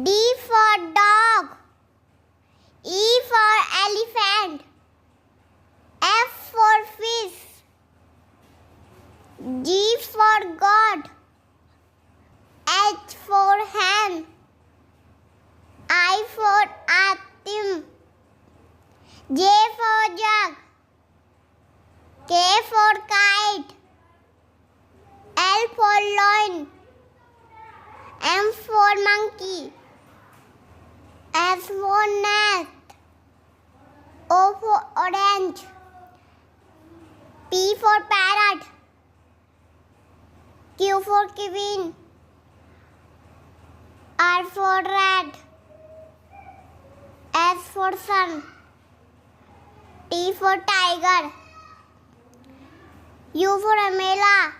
D for dog. E for elephant. F for fish. G for God. H for hen. I for item. J for jug. K for kite. L for lion. M for monkey. S for nest. O for orange. P for parrot. Q for queen. R for rat. S for sun. T for tiger. U for umbrella.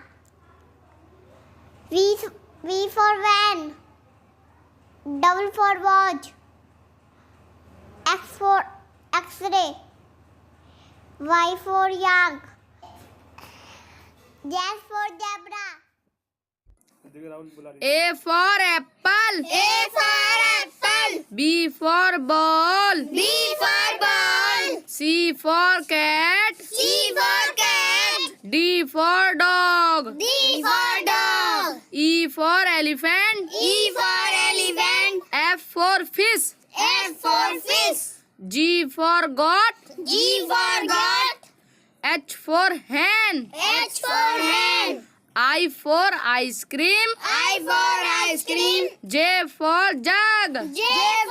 V for van. W for watch. X for X-ray. Y for yak. Z for zebra. A for apple. A for apple. B for ball. B for ball. C for cat. C for cat. D for dog. D for dog. E for elephant. E for elephant. F for fish. F for fish. G for goat. G for goat. H for hen. H for hen. I for ice cream. I for ice cream. J for jug. J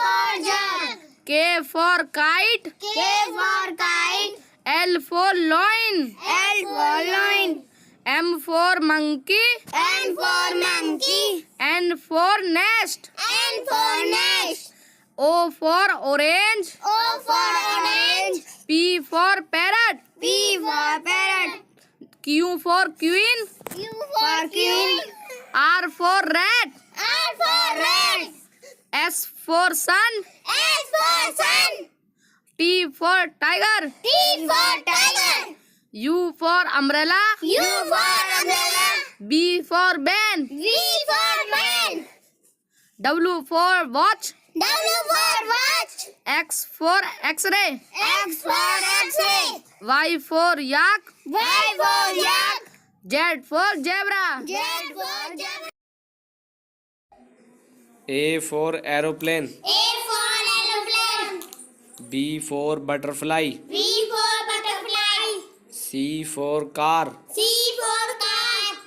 for jug. K for kite. K for kite. L for loin. L for lion. M for monkey. N for monkey. N for nest. N for nest. O for orange. O for orange. P for parrot. P for parrot. Q for queen. Q for queen. R for rat. R for rat. S for sun. S for sun. T for tiger. T for tiger. U for umbrella. U for umbrella. B for ban. V for man. W for watch. W for watch. X for x-ray. X for X-ray. Y for yak. Y for yak. Z for zebra. Z for zebra. A for aeroplane. A for aeroplane. B for butterfly. B for butterfly. C for car. C for car.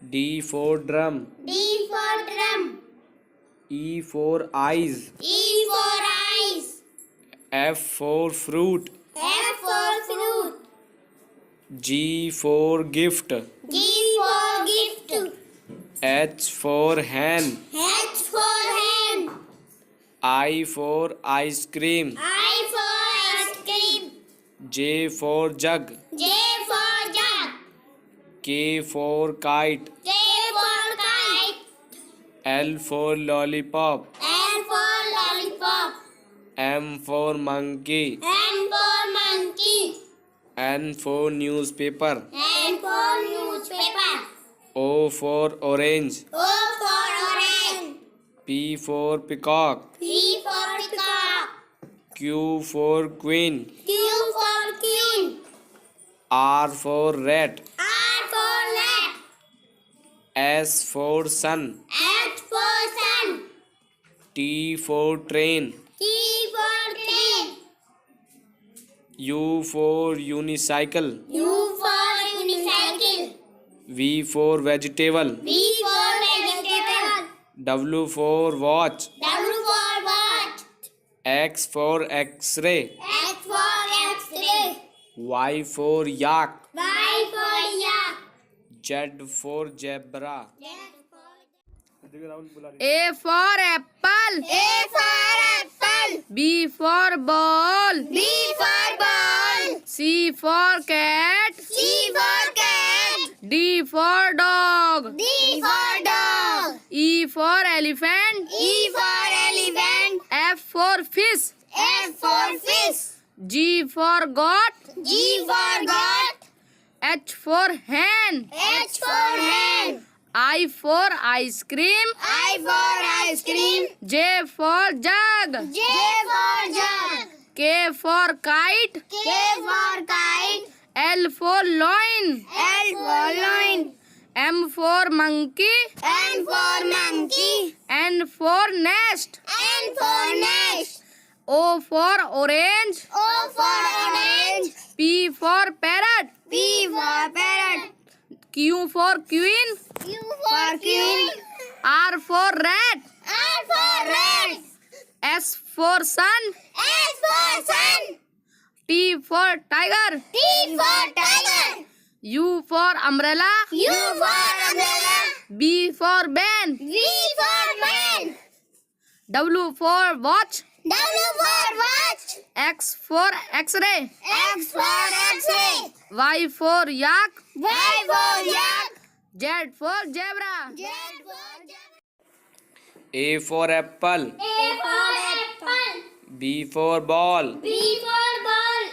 D for drum. D for drum. E for eyes. E for eyes. F for fruit. F for fruit. G for gift. G for gift. H for hen. H for hen. I for ice cream. I for ice cream. J for jug. J for jug. K for kite. K for kite. L for lollipop. L for lollipop. M for monkey. N for monkey. N for newspaper. N for newspaper. O for orange. O for orange. P for peacock. P for peacock. Q for queen. Q for queen. R for rat. R for rat. S for sun. H for sun. T for train. T for train. U for unicycle. U for unicycle. V for vegetable. V for vegetable. W for watch. W for watch. X for x-ray. X for X-ray. Y for yak. Y for yak. Z for zebra. A for apple. A for apple. B for ball. B for ball. C for cat. C for cat. D for dog. D for dog. E for elephant. E for elephant. F for fish. F for fish. G for goat. G for goat. H for hen. H for hen. I for ice cream. I for ice ice cream. J for jug. J for jug. K for kite. K for kite. L for loin. L for loin. M for monkey. N for monkey. N for nest. N for nest. O for orange. O for orange. P for parrot. P for parrot. Q for queen. Q for queen. R for rat. R for rat. S for sun. S for sun. T for tiger. T for tiger. U for umbrella. U for umbrella. B for ban. V for man. W for watch. W for watch. X for x-ray. X for X-ray. Y for yak. Y for yak. Z for zebra. Z for zebra. A for apple. A for apple. B for ball. B for ball.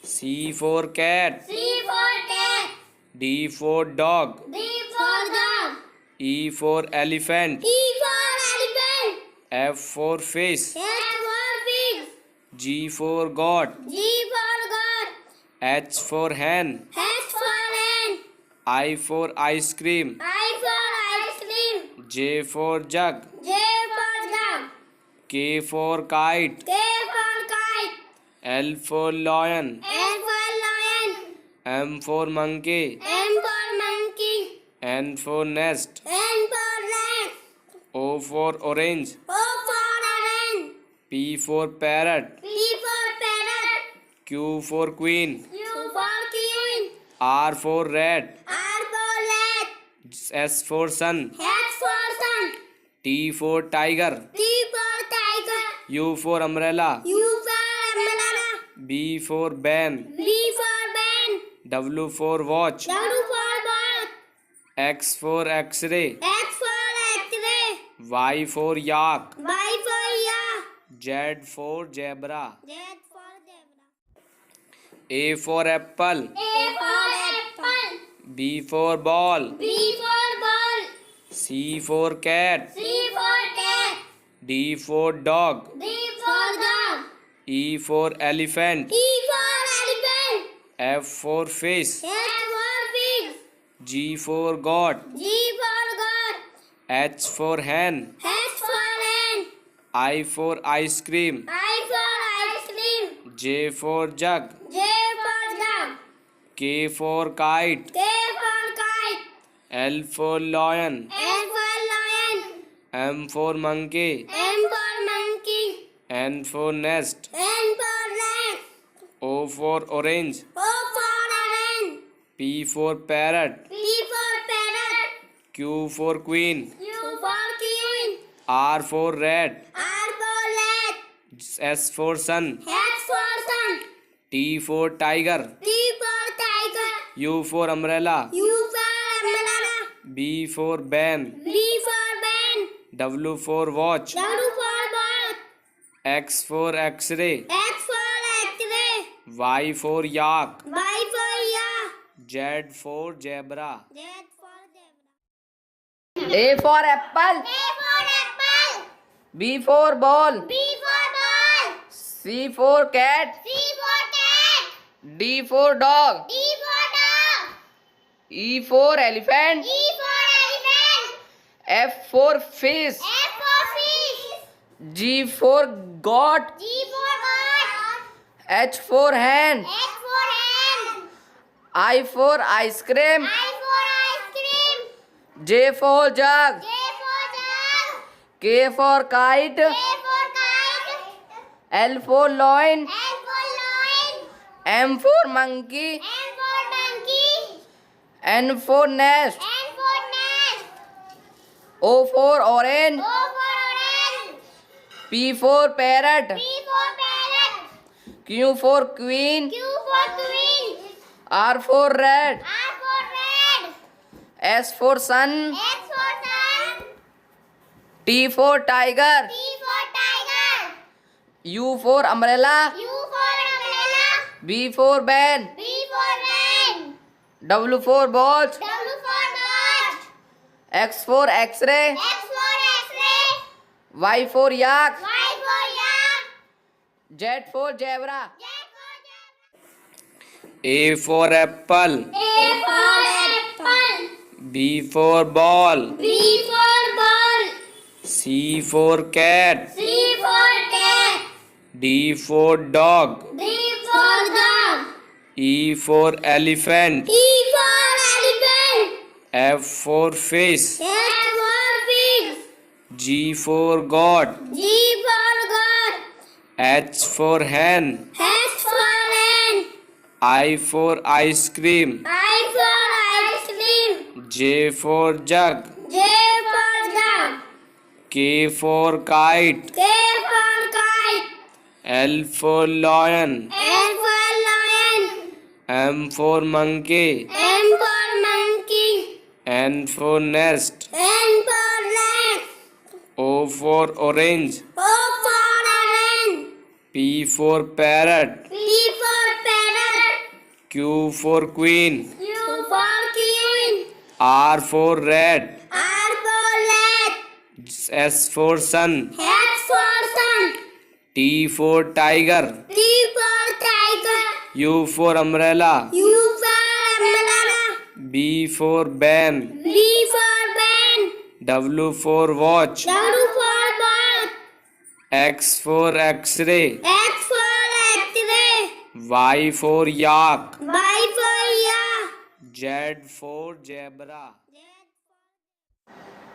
C for cat. C for cat. D for dog. D for dog. E for elephant. E for elephant. F for fish. H for pig. G for goat. G for goat. H for hen. H for hen. I for ice cream. I for ice cream. J for jug. J for jug. K for kite. K for kite. L for lion. L for lion. M for monkey. M for monkey. N for nest. N for nest. O for orange. O for orange. P for parrot. P for parrot. Q for queen. Q for queen. R for rat. R for rat. S for sun. S for sun. T for tiger. T for tiger. U for umbrella. U for umbrella. B for ban. B for ban. W for watch. W for watch. X for x-ray. X for X-ray. Y for yak. Y for yak. Z for zebra. Z for zebra. A for apple. A for apple. B for ball. B for ball. C for cat. C for cat. D for dog. D for dog. E for elephant. E for elephant. F for fish. H for pig. G for goat. G for goat. H for hen. H for hen. I for ice cream. I for ice cream. J for jug. J for jug. K for kite. K for kite. L for lion. L for lion. M for monkey. M for monkey. N for nest. N for nest. O for orange. O for orange. P for parrot. P for parrot. Q for queen. Q for queen. R for rat. R for rat. S for sun. H for sun. T for tiger. T for tiger. U for umbrella. U for umbrella. B for ban. B for ban. W for watch. W for watch. X for x-ray. X for X-ray. Y for yak. Y for yak. Z for zebra. Z for zebra. A for apple. A for apple. B for ball. B for ball. C for cat. C for cat. D for dog. D for dog. E for elephant. E for elephant. F for fish. F for fish. G for goat. G for goat. H for hen. H for hen. I for ice cream. I for ice cream. J for jug. J for jug. K for kite. K for kite. L for loin. L for loin. M for monkey. M for monkey. N for nest. N for nest. O for orange. O for orange. P for parrot. P for parrot. Q for queen. Q for queen. R for rat. R for red. S for sun. S for sun. T for tiger. T for tiger. U for umbrella. U for umbrella. B for ban. B for ban. W for watch. W for watch. X for x-ray. X for X-ray. Y for yak. Y for yak. Z for zebra. Z for zebra. A for apple. A for apple. B for ball. B for ball. C for cat. C for cat. D for dog. D for dog. E for elephant. E for elephant. F for fish. H for fish. G for goat. G for goat. H for hen. H for hen. I for ice cream. I for ice cream. J for jug. J for jug. K for kite. K for kite. L for lion. L for lion. M for monkey. M for monkey. N for nest. N for nest. O for orange. O for orange. P for parrot. P for parrot. Q for queen. Q for queen. R for rat. R for rat. S for sun. H for sun. T for tiger. T for tiger. U for umbrella. U for umbrella. B for ban. B for ban. W for watch. W for ball. X for x-ray. X for X-ray. Y for yak. Y for yak. Z for zebra.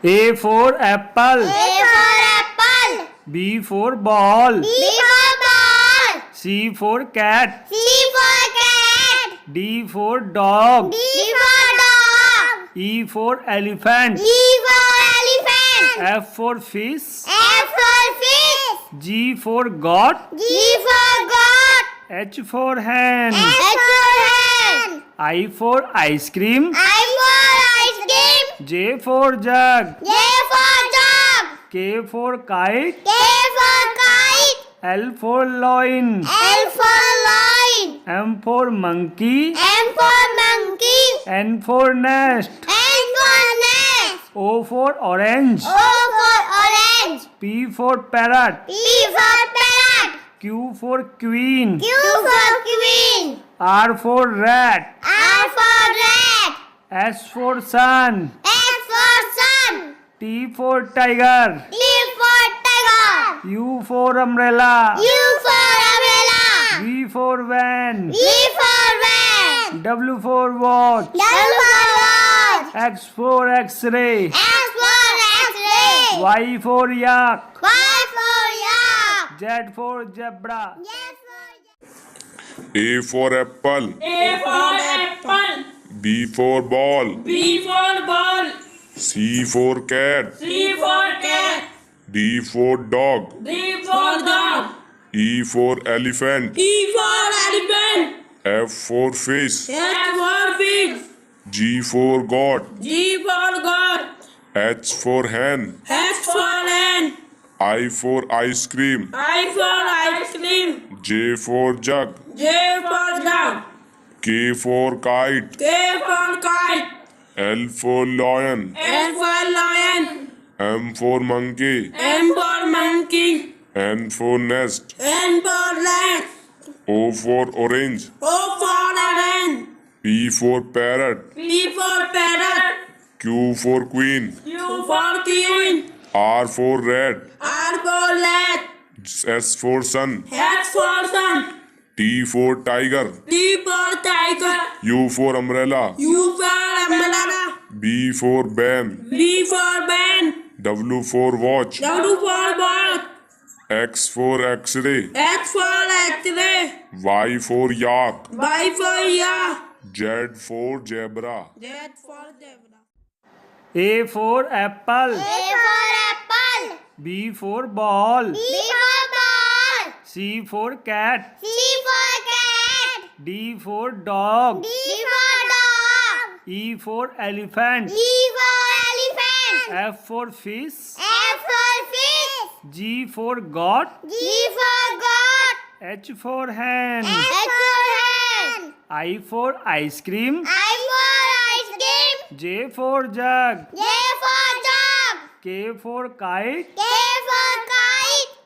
A for apple. A for apple. B for ball. B for ball. C for cat. C for cat. D for dog. D for dog. E for elephant. E for elephant. F for fish. F for fish. G for goat. G for goat. H for hen. H for hen. I for ice cream. I for ice cream. J for jug. J for jug. K for kite. K for kite. L for lion. L for lion. M for monkey. M for monkey. N for nest. N for nest. O for orange. O for orange. P for parrot. P for parrot. Q for queen. Q for queen. R for rat. R for rat. S for sun. S for sun. T for tiger. T for tiger. U for umbrella. U for umbrella. V for van. V for van. W for watch. W for watch. X for x-ray. X for X-ray. Y for yak. Y for yak. Z for zebra. Z for A for apple. A for apple. B for ball. B for ball. C for cat. C for cat. D for dog. D for dog. E for elephant. E for elephant. F for fish. H for fish. G for goat. G for goat. H for hen. H for hen. I for ice cream. I for ice cream. J for jug. J for jug. K for kite. K for kite. L for lion. L for lion. M for monkey. M for monkey. N for nest. N for nest. O for orange. O for orange. P for parrot. P for parrot. Q for queen. Q for queen. R for rat. R for rat. S for sun. H for sun. T for tiger. T for tiger. U for umbrella. U for umbrella. B for ban. B for ban. W for watch. W for watch. X for x-ray. X for X-ray. Y for yak. Y for yak. Z for zebra. Z for zebra. A for apple. A for apple. B for ball. B for ball. C for cat. C for cat. D for dog. D for dog. E for elephant. E for elephant. F for fish. F for fish. G for goat. G for goat. H for hen. H for hen. I for ice cream. I for ice cream. J for jug. J for jug. K for kite. K for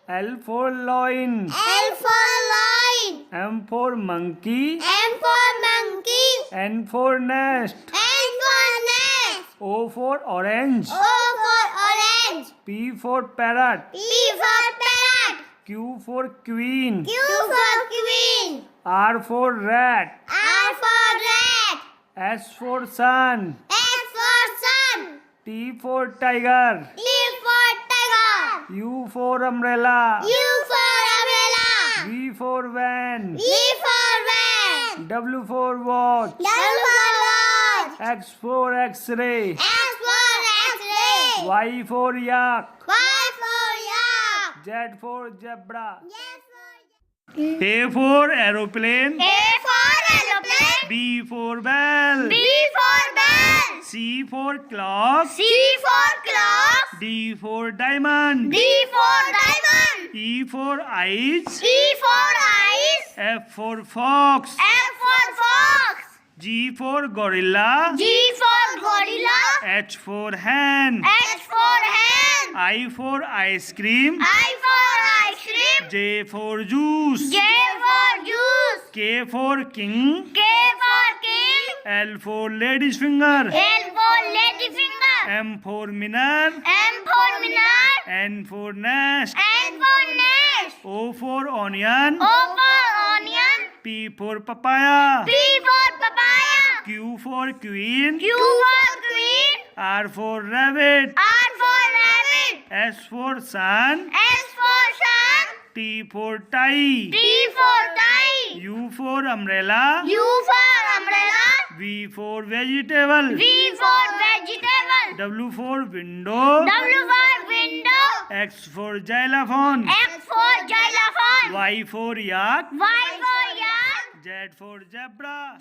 L for lion. L for lion. M for monkey. M for monkey. N for nest. N for nest. O for orange. O for orange. P for parrot. P for parrot. Q for queen. Q for queen. R for rat. R for rat. S for sun. S for sun. T for tiger. T for tiger. U for umbrella. U for umbrella. V for van. V for van. W for watch. W for watch. X for x-ray. X for X-ray. Y for yak. Y for yak. Z for zebra. Z for A for aeroplane. A for aeroplane. B for bell. B for bell. C for clock. C for clock. D for diamond. D for diamond. E for eyes. E for eyes. F for fox. F for fox. G for gorilla. G for gorilla. H for hen. H for hen. I for ice cream. I for ice cream. J for juice. J for juice. K for king. K for king. L for lady's finger. L for lady finger. M for minar. M for minar. N for nest. N for nest. O for onion. O for onion. P for papaya. P for papaya. Q for queen. Q for queen. R for rabbit. R for rabbit. S for sun. S for sun. T for tie. T for tie. U for umbrella. U for umbrella. V for vegetable. V for vegetable. W for window. W for window. X for xylophone. X for xylophone. Y for yak. Y for yak. Z for zebra.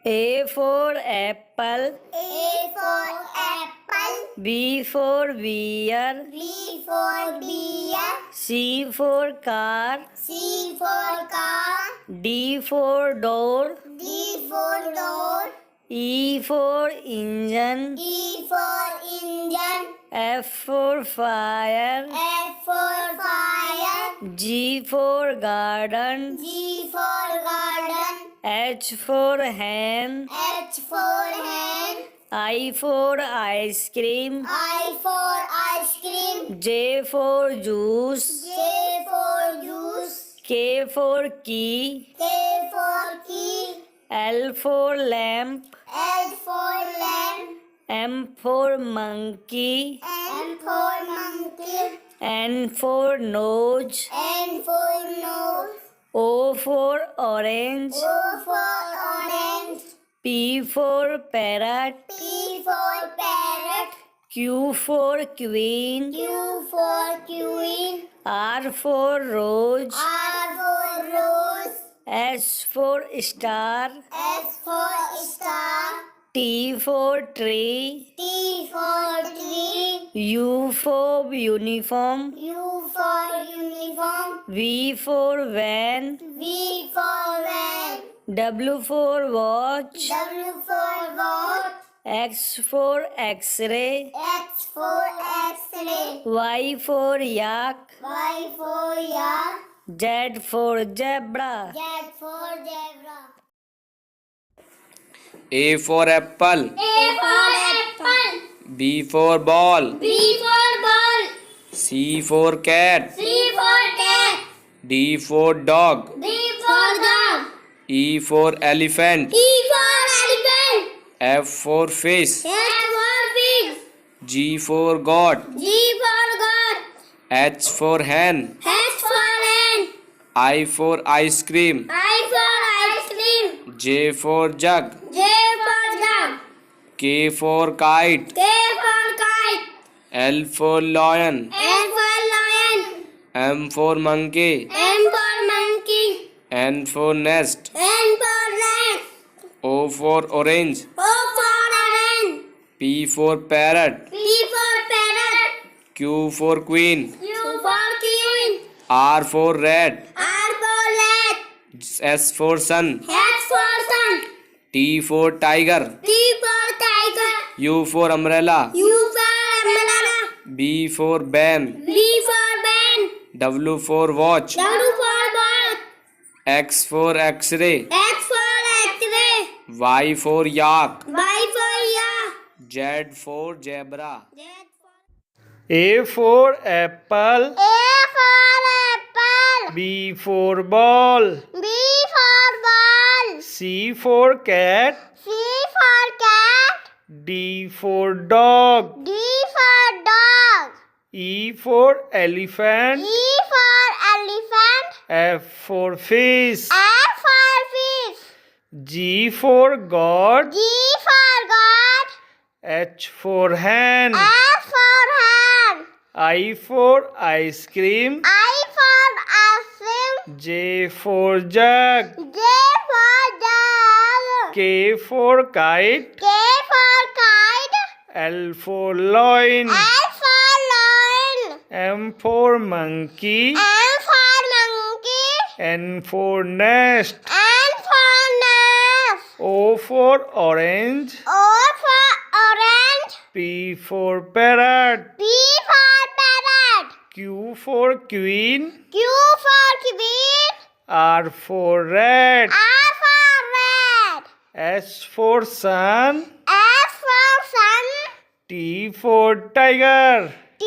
A for apple. A for apple. B for beer. B for beer. C for car. C for car. D for door. D for door. E for engine. E for engine. F for fire. F for fire. G for garden. G for garden. H for hen. H for hen. I for ice cream. I for ice cream. J for juice. J for juice. K for key. K for key. L for lamp. L for lamp. M for monkey. M for monkey. N for nose. N for nose. O for orange. O for orange. P for parrot. P for parrot. Q for queen. Q for queen. R for rose. R for rose. S for star. S for star. T for tree. T for tree. U for uniform. U for uniform. V for van. V for van. W for watch. W for watch. X for x-ray. X for X-ray. Y for yak. Y for yak. Z for zebra. Z for zebra. A for apple. A for apple. B for ball. B for ball. C for cat. C for cat. D for dog. D for dog. E for elephant. E for elephant. F for fish. H for fish. G for goat. G for goat. H for hen. H for hen. I for ice cream. I for ice cream. J for jug. J for jug. K for kite. K for kite. L for lion. L for lion. M for monkey. M for monkey. N for nest. N for nest. O for orange. O for orange. P for parrot. P for parrot. Q for queen. Q for queen. R for rat. R for rat. S for sun. H for sun. T for tiger. T for tiger. U for umbrella. U for umbrella. B for ban. B for ban. W for watch. W for ball. X for X-ray. X for X-ray. Y for yak. Y for yak. Z for zebra. A for apple. A for apple. B for ball. B for ball. C for cat. C for cat. D for dog. D for dog. E for elephant. E for elephant. F for fish. F for fish. G for God. G for God. H for hen. H for hand. I for ice cream. I for ice cream. J for jug. J for dog. K for kite. K for kite. L for loin. L for lion. M for monkey. M for monkey. N for nest. N for nest. O for orange. O for orange. P for parrot. P for parrot. Q for queen. Q for queen. R for rat. R for rat. S for sun. S for sun. T for tiger. T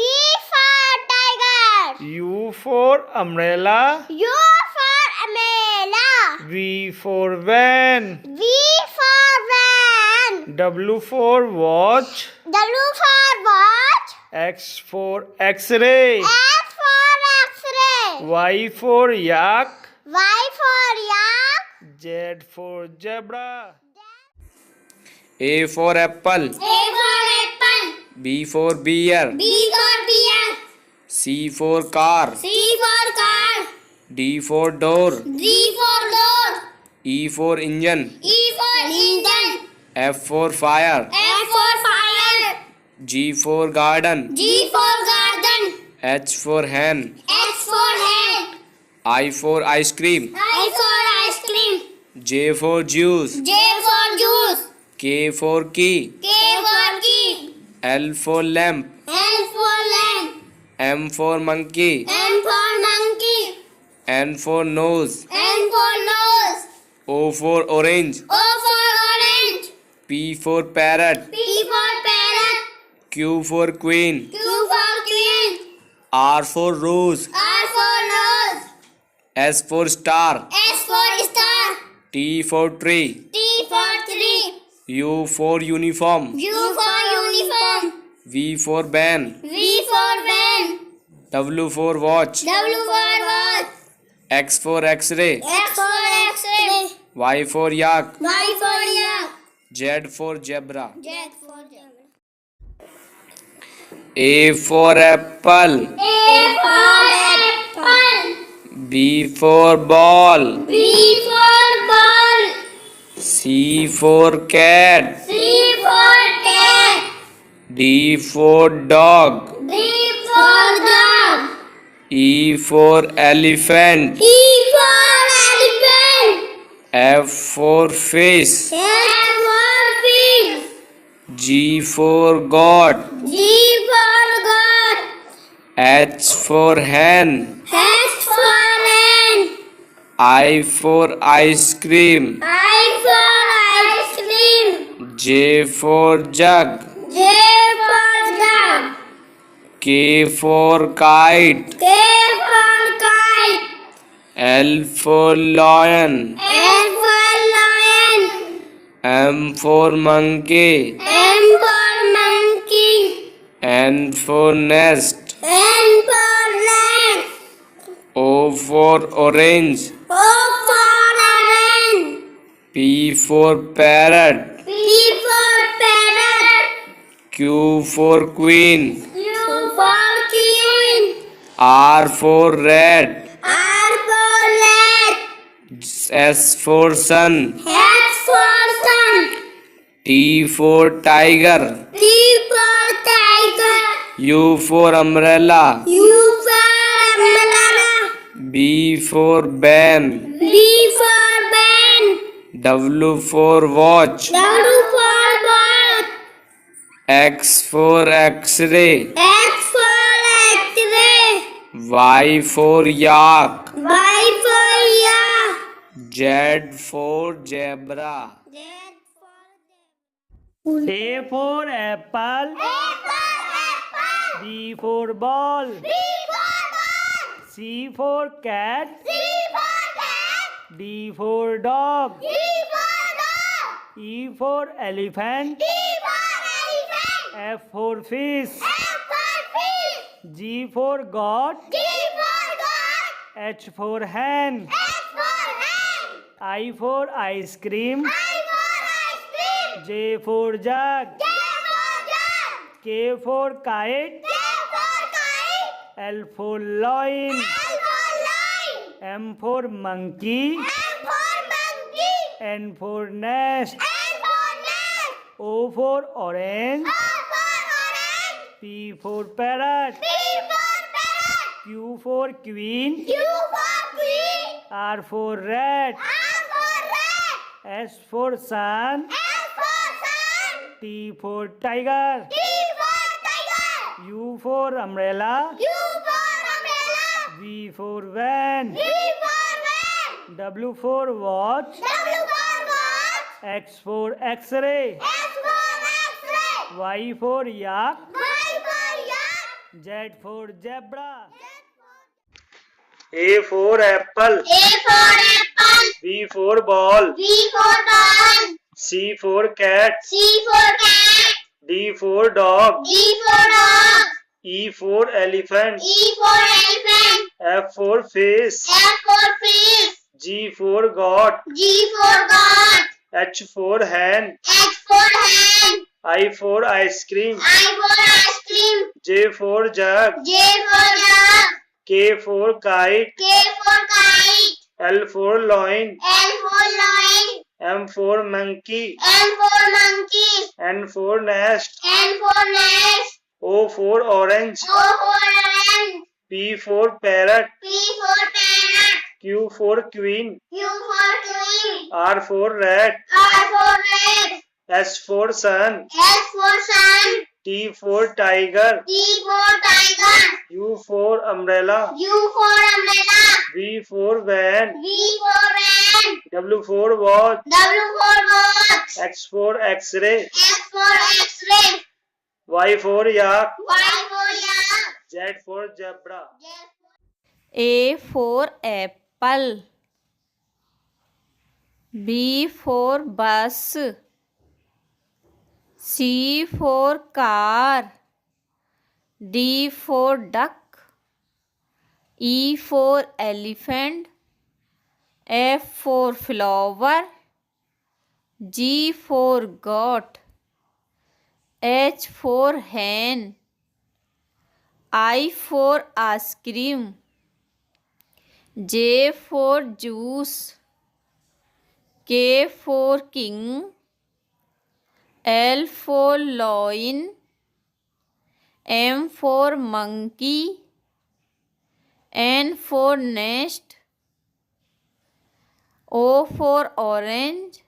for tiger. U for umbrella. U for umbrella. V for van. V for van. W for watch. W for watch. X for x-ray. X for X-ray. Y for yak. Y for yak. Z for zebra. A for apple. A for apple. B for bear. B for bear. C for car. C for car. D for door. D for door. E for engine. E for engine. F for fire. F for fire. G for garden. G for garden. H for hen. H for hen. I for ice cream. I for ice cream. J for juice. J for juice. K for key. K for key. L for lamp. L for lamp. M for monkey. M for monkey. N for nose. N for nose. O for orange. O for orange. P for parrot. P for parrot. Q for queen. Q for queen. R for rose. R for rose. S for star. S for star. T for tree. T for tree. U for uniform. U for uniform. V for van. V for van. W for watch. W for watch. X for x-ray. X for X-ray. Y for yak. Y for yak. Z for zebra. Z for zebra. A for apple. A for apple. B for ball. B for ball. C for cat. C for cat. D for dog. D for dog. E for elephant. E for elephant. F for fish. F for fish. G for God. G for God. H for hen. H for hen. I for ice cream. I for ice cream. J for jug. J for dog. K for kite. K for kite. L for lion. L for lion. M for monkey. M for monkey. N for nest. N for nest. O for orange. O for orange. P for parrot. P for parrot. Q for queen. Q for queen. R for rat. R for rat. S for sun. H for sun. T for tiger. T for tiger. U for umbrella. U for umbrella. B for ban. B for ban. W for watch. W for watch. X for x-ray. X for X-ray. Y for yak. Y for yak. Z for zebra. Z A for apple. B for ball. C for cat. D for dog. E for elephant. F for fish. G for goat. H for hen. I for ice cream. J for jug. K for kite. L for lion. M for monkey. N for nest. O for orange. P for parrot. Q for queen. R for rat. S for sun. T for tiger. U for umbrella. V for van. W for watch. X for X-ray. Y for yak. Z for zebra. A for apple. B for ball. C for cat. D for dog. E for elephant. F for fish. G for goat. H for hen. I for ice cream. J for jug. K for kite. L for lion. M for monkey. N for nest. O for orange. P for parrot. Q for queen. R for rat. S for sun. T for tiger. U for umbrella. V for van. W for watch. X for X-ray. Y for yak. Z for zebra. A for apple. B for bus. C for car. D for duck. E for elephant. F for flower. G for goat. H for hen. I for ice cream. J for juice. K for king. L for lion. M for monkey. N for nest. O for orange.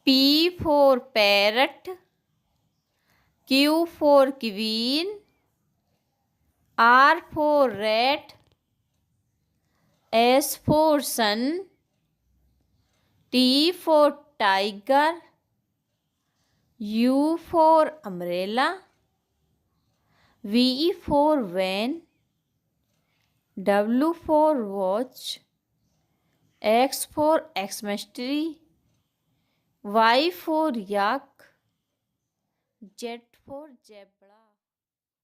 P for parrot. Q for queen. R for rat. S for sun. T for tiger. U for umbrella. V for van. W for watch. X for Xmas-tree. Y for yak. Z for zebra.